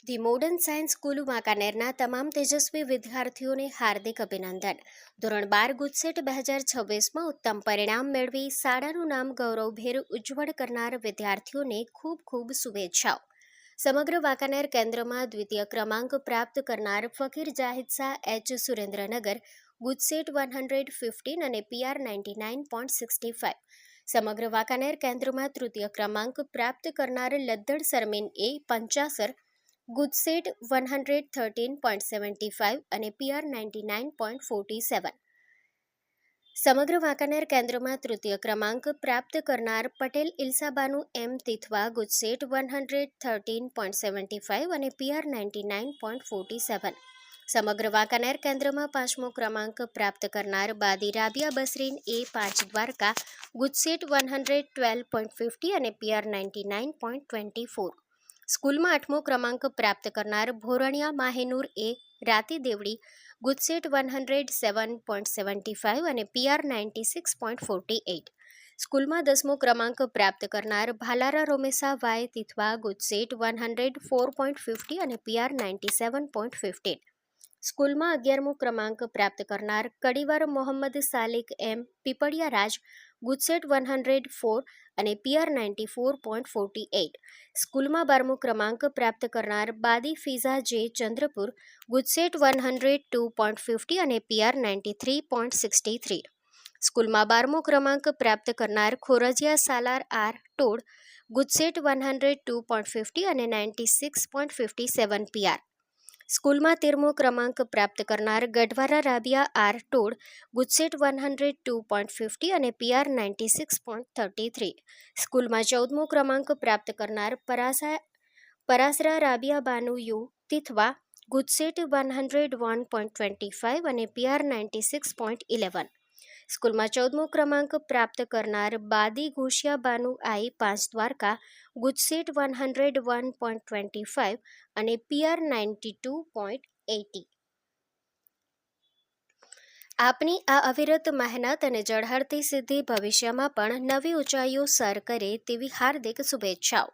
The modern science school વાંકાનેરના તમામ તેજસ્વી વિદ્યાર્થીઓને હાર્દિક અભિનંદન. ધોરણ 12 ગુજસેટ 2026માં ઉત્તમ પરિણામ મેળવી શાળાનું નામ ગૌરવભેર ઉજ્જવળ કરનાર વિદ્યાર્થીઓને ખૂબ ખૂબ શુભેચ્છાઓ. સમગ્ર વાંકાનેર કેન્દ્રમાં દ્વિતીય ક્રમાંક પ્રાપ્ત કરનાર ફકીર જાહિદ શાહ એચ સુરેન્દ્રનગર ગુજસેટ 115 અને PR 99.65. સમગ્ર વાંકાનેર કેન્દ્રમાં તૃતીય ક્રમાંક પ્રાપ્ત કરનાર લદ્દડ સરમીન એ 50 ગુજસેટ 113.75 અને PR 99.47. સમગ્ર વાંકાનેર કેન્દ્રમાં તૃતીય ક્રમાંક પ્રાપ્ત કરનાર પટેલ ઇલ્સાબાનુ એમ તિથવા ગુજસેટ 113.75 અને PR 99.47. સમગ્ર વાંકાનેર કેન્દ્રમાં પાંચમો ક્રમાંક પ્રાપ્ત કરનાર બાદી રાબિયા બસરીન એ 5 દ્વારકા ગુજસેટ 112.50 અને PR 99.24. સ્કૂલમાં આઠમો ક્રમાંક પ્રાપ્ત કરનાર ભોરણિયા માહેનૂર એ રાતી દેવડી ગુજસેટ 107.75 અને PR 96.48. સ્કૂલમાં દસમો ક્રમાંક પ્રાપ્ત કરનાર ભાલારા રોમેસા વાય તિથવા ગુજસેટ 104.50 અને PR 97.15. સ્કૂલમાં 11મો ક્રમાંક પ્રાપ્ત કરનાર કડીવાર મોહમ્મદ સાલિક એમ પીપળિયા રાજ ગુજસેટ 104 અને PR 94.48. સ્કૂલમાં 12મો ક્રમાંક પ્રાપ્ત કરનાર બાદી ફિઝા જે ચંદ્રપુર ગુજસેટ 102.50 અને PR 93.63. સ્કૂલમાં 12મો ક્રમાંક પ્રાપ્ત કરનાર ખોરજિયા સાલાર આર ટોડ ગુજસેટ 102.50 અને 96.57 PR. સ્કૂલમાં 13મો ક્રમાંક પ્રાપ્ત કરનાર ગઢવારા રાબિયા આર ટોડ ગુજસેટ 102.50 અને PR 96.33. સ્કૂલમાં 14મો ક્રમાંક પ્રાપ્ત કરનાર પરાસરા રાબિયા બાનુ યુ તિથવા ગુજસેટ 101.25 અને PR 96.11. સ્કૂલમાં 14મો ક્રમાંક પ્રાપ્ત કરનાર બાદી ઘોષિયા બાનુ આઈ 5 દ્વારકા ગુજસેટ 101.25 અને PR 92.80. આપની આ અવિરત મહેનત અને ઝળહળતી સિદ્ધિ ભવિષ્યમાં પણ નવી ઊંચાઈઓ સર કરે તેવી હાર્દિક શુભેચ્છાઓ.